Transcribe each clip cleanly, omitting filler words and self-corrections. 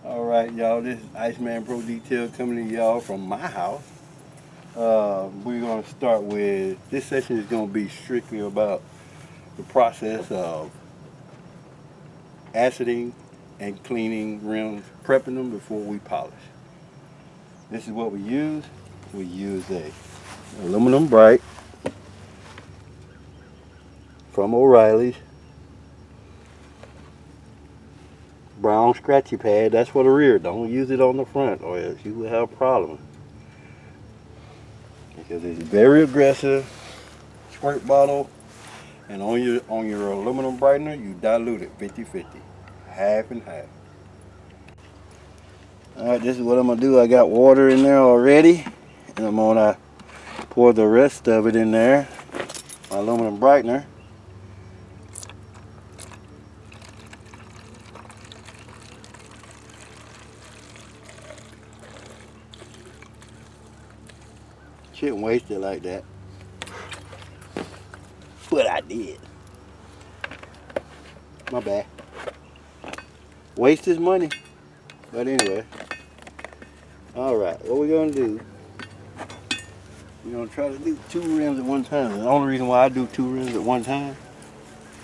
Alright y'all, this is Iceman Pro Detail coming to y'all from my house. We're going to start with, this session is going to be strictly about the process of aciding and cleaning rims, prepping them before we polish. This is what we use. We use a aluminum bright from O'Reilly's. Brown scratchy pad, that's for the rear. Don't use it on the front or else you will have problems. Because it's very aggressive squirt bottle, and on your aluminum brightener you dilute it 50-50, half and half. Alright, this is what I'm gonna do. I got water in there already, and I'm gonna pour the rest of it in there. My aluminum brightener. Shouldn't waste it like that, but I did. My bad. Waste is money. But anyway, alright, what we're gonna do, we're gonna try to do 2 rims at one time. And the only reason why I do 2 rims at one time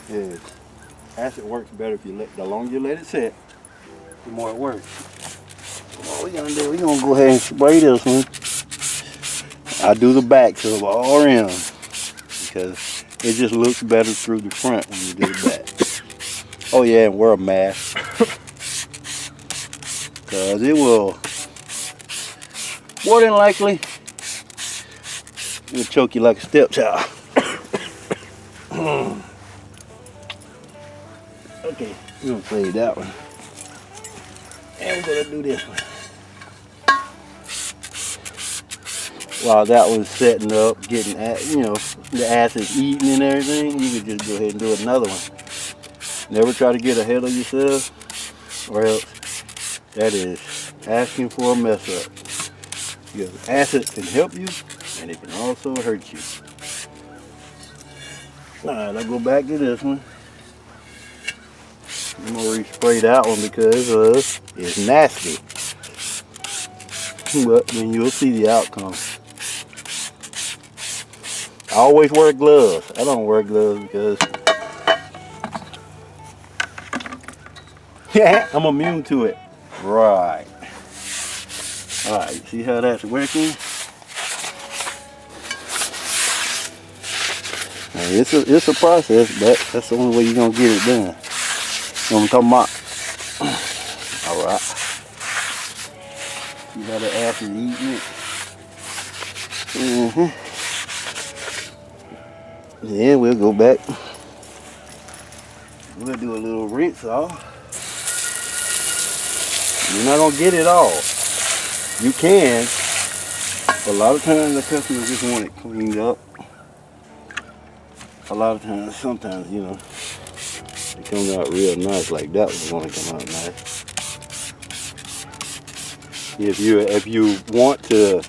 is acid works better if you the longer you let it set, the more it works. What we're gonna do, we're gonna go ahead and spray this one. I do the backs of all rims because it just looks better through the front when you do the back. Oh yeah, and wear a mask because it will more than likely will choke you like a stepchild. Okay, we're gonna fade that one, and we're gonna do this one. While that was setting up, getting the acid eating and everything, you could just go ahead and do another one. Never try to get ahead of yourself, or else that is asking for a mess up. Because acid can help you, and it can also hurt you. Alright, I'll go back to this one. I'm gonna respray that one because it's nasty. But then you'll see the outcome. I always wear gloves. I don't wear gloves because I'm immune to it. Right. Alright, see how that's working? Now, it's a process, but that's the only way you're gonna get it done. You know what I'm talking about? Alright. See how the acid eating it? Yeah, we'll go back. We'll do a little rinse off. You're not gonna get it all. You can. A lot of times the customers just want it cleaned up. A lot of times, sometimes, it comes out real nice. Like that was gonna come out nice. If you want to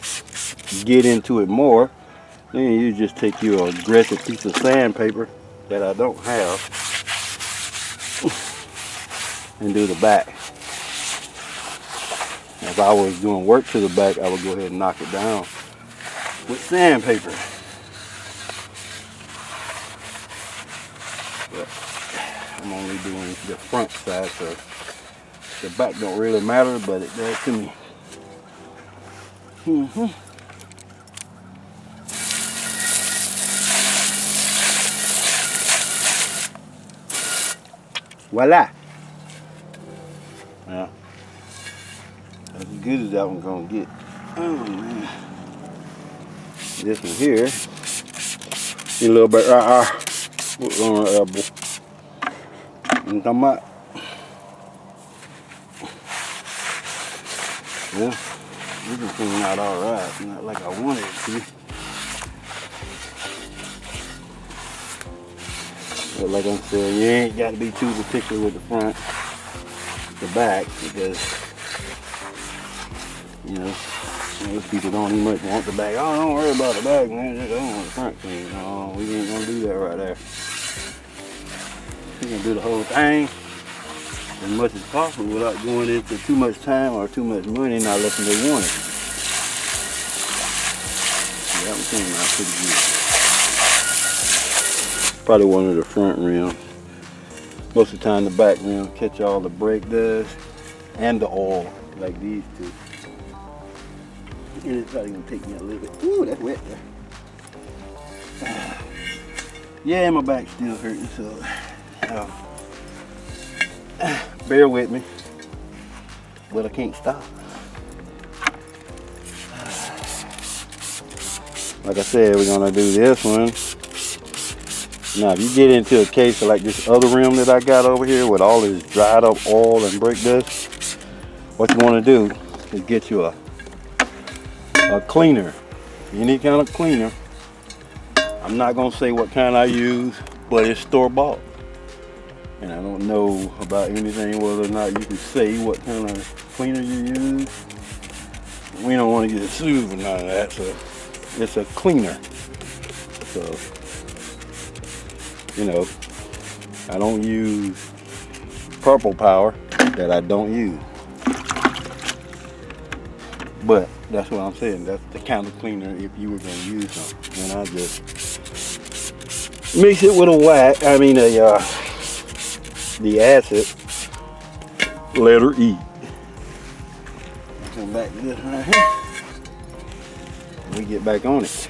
get into it more, then you just take your aggressive piece of sandpaper that I don't have and do the back. If I was doing work to the back, I would go ahead and knock it down with sandpaper. But I'm only doing the front side, so the back don't really matter, but it does to me. Voila! Yeah, that's as good as that one's gonna get. Oh man, this one here, a little bit what's on the elbow? You talking about? Yeah, this is coming out all right. Not like I wanted it to. But like I'm saying, you ain't got to be too particular with the front, the back, because most people don't even much want the back. Oh, don't worry about the back, man. Just don't want the front clean. No, we ain't gonna do that right there. We gonna do the whole thing. as much as possible without going into too much time or too much money not letting they want it. That one came out pretty good. Probably one of the front rims. Most of the time the back rim catch all the brake dust and the oil like these two. And it's probably gonna take me a little bit. Ooh, that's wet there. Yeah, my back's still hurting, so bear with me. But I can't stop. Like I said, we're gonna do this one. Now, if you get into a case of like this other rim that I got over here with all this dried up oil and brake dust, what you want to do is get you a cleaner, any kind of cleaner. I'm not gonna say what kind I use, but it's store-bought. And I don't know about anything whether or not you can say what kind of cleaner you use. We don't want to get sued for none of that, so it's a cleaner. So, you know, I don't use purple power that I don't use. But that's what I'm saying. That's the kind of cleaner if you were going to use them. And I just mix it with a wax. I mean, the acid. Let her eat. Come back to this right here. We get back on it.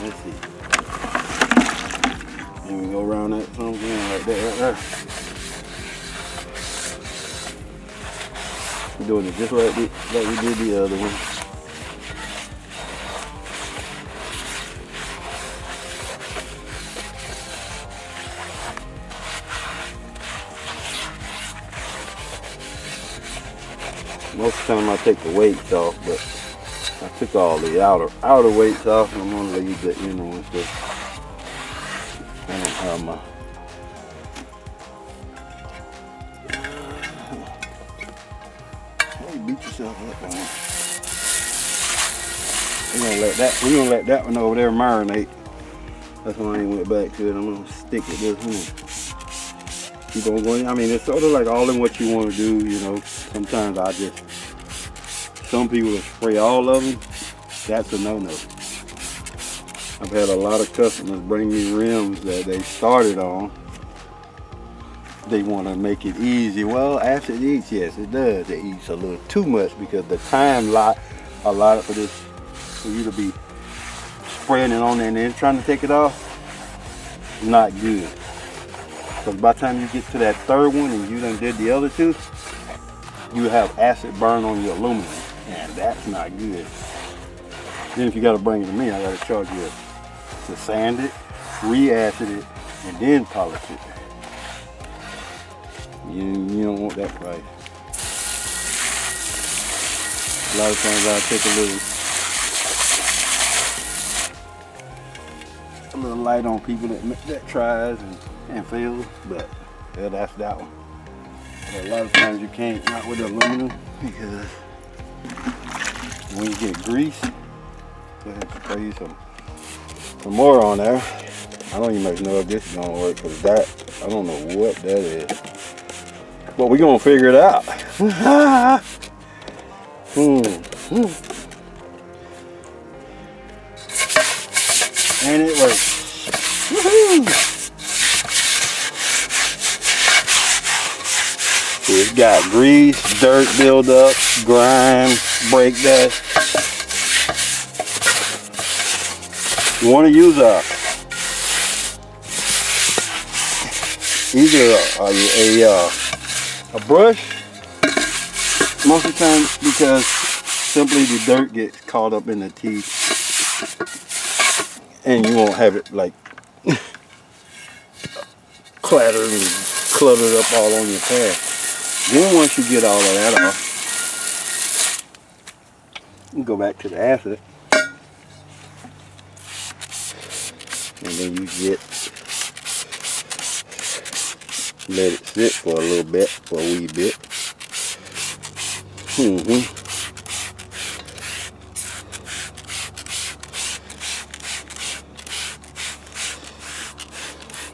Let's see. And we go around that something like that right there. We're doing it just like we did the other one. Most of the time I take the weights off, but I took all the outer weights off, and I'm gonna leave the inner ones there. I don't have my hey, beat yourself up on it. We're gonna let that one over there marinate. That's why I ain't went back to it. I'm gonna stick with this one. Keep on going. I mean, it's sort of like all in what you want to do, you know. Sometimes some people will spray all of them. That's a no-no. I've had a lot of customers bring me rims that they started on. They want to make it easy. Well, acid eats, yes, it does. It eats a little too much because the time allotted for you to be spraying it on there and then trying to take it off, not good. Because by the time you get to that third one and you done did the other two, you have acid burn on your aluminum, and that's not good. Then if you got to bring it to me, I got to charge you to sand it, re-acid it, and then polish it. You don't want that price. A lot of times I'll take a little light on people that tries and fails, but yeah, that's that one. But a lot of times you can't, not with aluminum, because when you get grease, go ahead and spray some more on there. I don't even know if this is gonna work, because that, I don't know what that is. But we're gonna figure it out. And it works. Woohoo! It's got grease, dirt buildup, grime, brake dust. You want to use either a brush most of the time, because simply the dirt gets caught up in the teeth and you won't have it like clattered and cluttered up all on your path. Then once you get all of that off, you go back to the acid, and then you let it sit for a little bit, for a wee bit.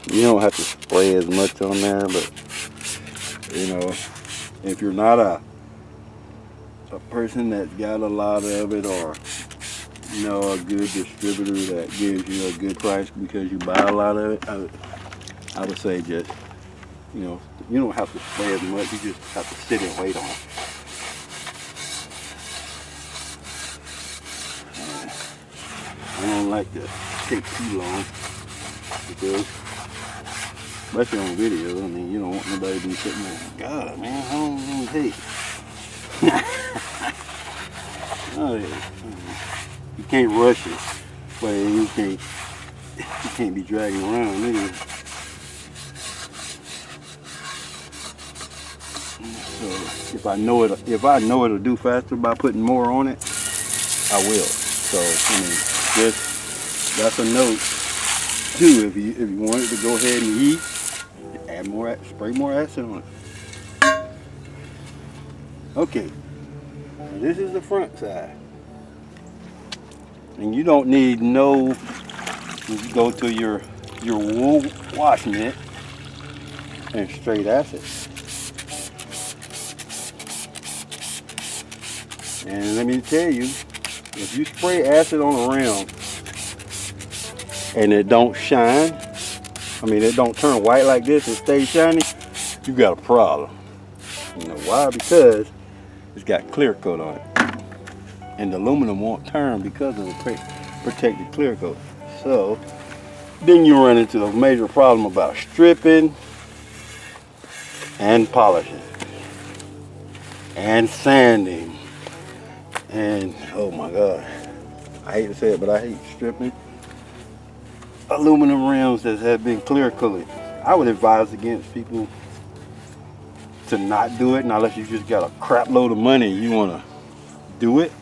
You don't have to spray as much on there, but you know, if you're not a person that's got a lot of it, or you know, a good distributor that gives you a good price because you buy a lot of it, I would say just, you know, you don't have to spray as much, you just have to sit and wait on it. I don't like to take too long because, especially on video, I mean, you don't want nobody to be sitting there, God, man, how long is it gonna take? Oh, yeah. You can't rush it, but you can't be dragging around either. So if I know it'll do faster by putting more on it, I will. So I mean, that's a note too. If you want it to go ahead and heat, add more, spray more acid on it. Okay, this is the front side, and you don't need no. You go to your wool wash mitt and straight acid. And let me tell you, if you spray acid on a rim and it don't shine, I mean it don't turn white like this and stay shiny, you got a problem. You know why? Because it's got clear coat on it. And the aluminum won't turn because of the protected clear coat. So then you run into a major problem about stripping and polishing and sanding. And oh my God, I hate to say it, but I hate stripping aluminum rims that have been clear coated. I would advise against people to not do it, unless you just got a crap load of money and you want to do it,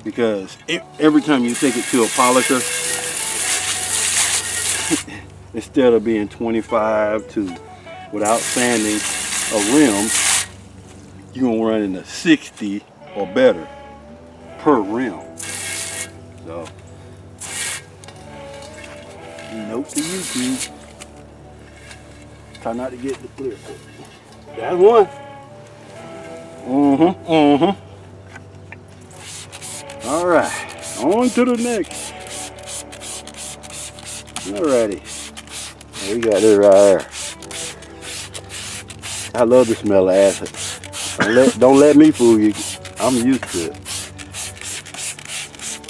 because every time you take it to a polisher, instead of being 25 to without sanding a rim, you're gonna run into 60 or better per rim. So, note to YouTube, try not to get the clear coat. That's one. All right, on to the next. Alrighty, we got this right here. I love the smell of acid. Don't let me fool you. I'm used to it.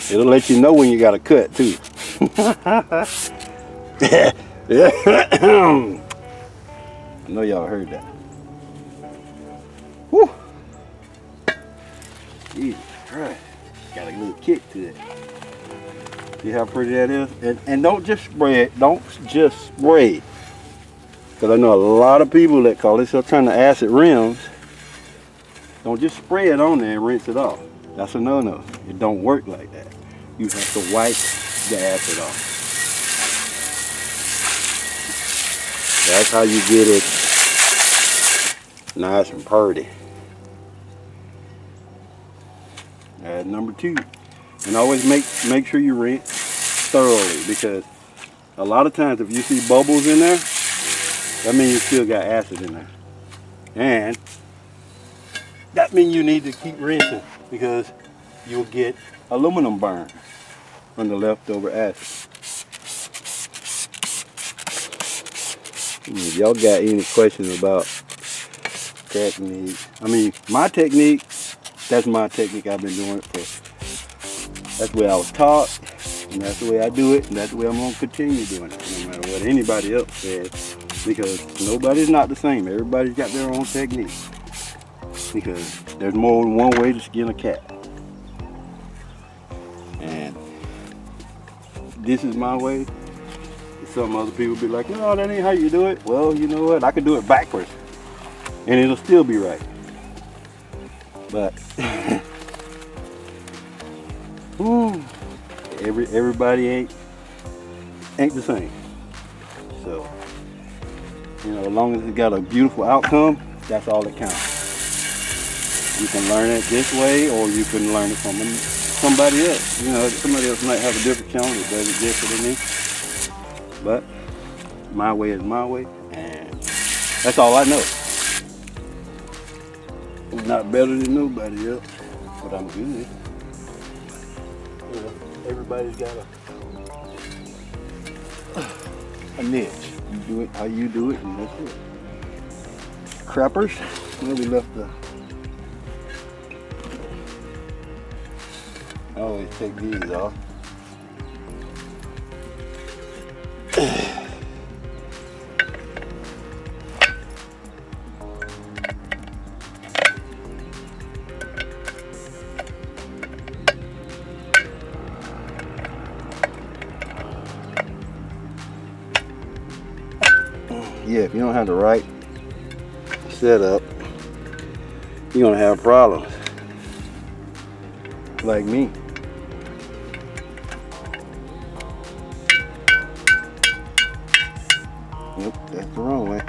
It'll let you know when you got a cut too. I know y'all heard that. Whew. Jesus Christ. Got a little kick to it. See how pretty that is? And don't just spray it. Don't just spray. Because I know a lot of people that call themselves trying to acid rims. Don't just spray it on there and rinse it off. That's a no-no. It don't work like that. You have to wipe the acid off. That's how you get it nice and pretty. Add number 2. And always make sure you rinse thoroughly, because a lot of times if you see bubbles in there, that means you still got acid in there. And that means you need to keep rinsing, because you'll get aluminum burn from the leftover acid. If y'all got any questions about technique, I mean my technique, that's my technique. I've been doing it for, that's the way I was taught, and that's the way I do it, and that's the way I'm going to continue doing it, no matter what anybody else says, because nobody's not the same. Everybody's got their own technique, because there's more than one way to skin a cat. And this is my way. Some other people be like, no, that ain't how you do it. Well, you know what? I could do it backwards, and it'll still be right. But everybody ain't the same. So, you know, as long as it got a beautiful outcome, that's all that counts. You can learn it this way, or you can learn it from somebody else. You know, somebody else might have a different channel that does it different than me. But My way is my way, and that's all I know. I'm not better than nobody else, but I'm good. You know, everybody's got a niche. You do it how you do it, and that's it. Crappers, where we left the. I always take these off. Yeah, if you don't have the right setup, you're gonna have problems. Like me. Yep, that's the wrong way.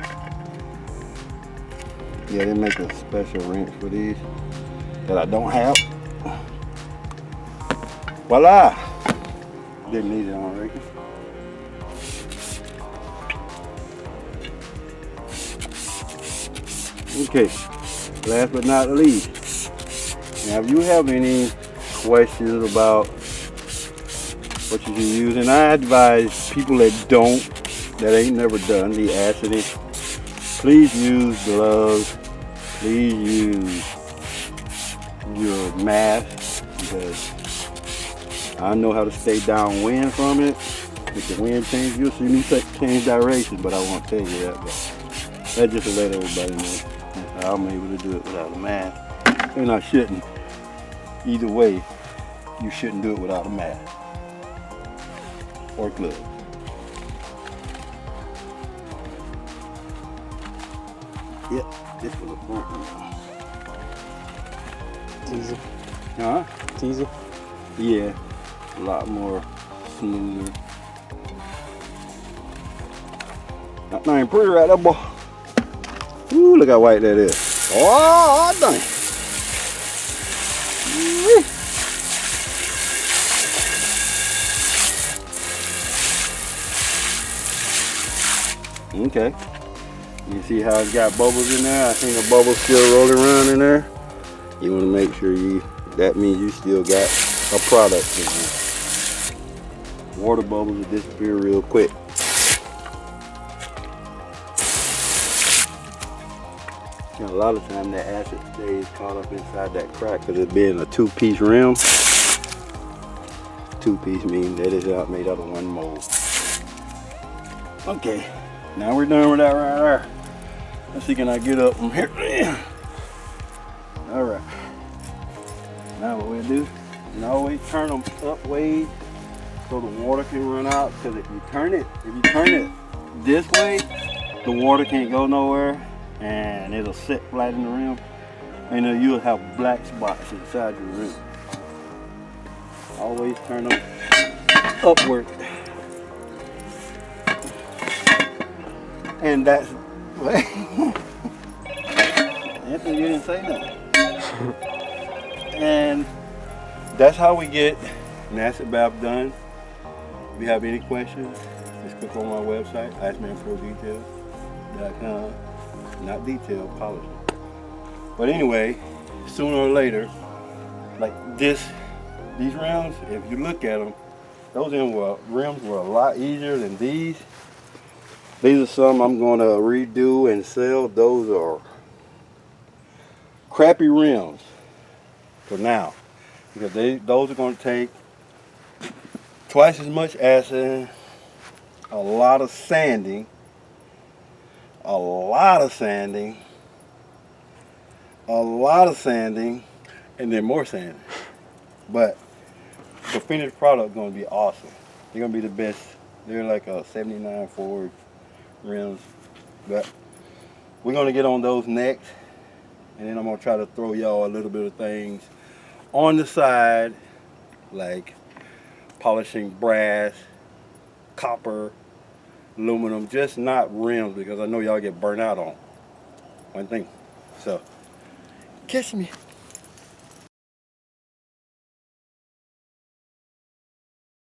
Yeah, they make a special wrench for these that I don't have. Voila! Didn't need it on, Ricky. Okay, last but not least, now if you have any questions about what you can use, and I advise people that ain't never done the acid, please use gloves, please use your mask, because I know how to stay downwind from it. If the wind changes, you'll see me change direction, but I won't tell you that. But that's just to let everybody know. I'm able to do it without a mask, and I shouldn't. Either way, you shouldn't do it without a mask or gloves. Yep, this was a front now. It's easy. Huh? It's easy. Yeah, a lot more smoother. That thing pretty right there, boy. Ooh, look how white that is. Oh, dang. Okay. You see how it's got bubbles in there? I think the bubbles still rolling around in there. You want to make sure that means you still got a product in there. Water bubbles will disappear real quick. And a lot of times that acid stays caught up inside that crack because it being a two-piece rim. Two-piece means that it's out made out of one mold. Okay, now we're done with that right there. Let's see, can I get up from here? All right. Now what we'll do, and always turn them up way so the water can run out. Because if you turn it this way, the water can't go nowhere, and it'll sit flat in the rim, and then you'll have black spots inside your rim. Always turn them upward. And that's Anthony, you didn't say nothing. And that's how we get an acid bath done. If you have any questions, just click on my website, Iceman'sProPolish.com. Not detail, polishing. But anyway, sooner or later, like these rims, if you look at them, those rims were a lot easier than these. These are some I'm going to redo and sell. Those are crappy rims for now, because those are going to take twice as much acid, a lot of sanding, and then more sanding. But the finished product is going to be awesome. They're going to be the best. They're like a 79 Ford rims, but we're going to get on those next, and then I'm going to try to throw y'all a little bit of things on the side, like polishing brass, copper, aluminum, just not rims, because I know y'all get burnt out on one thing. So catch me.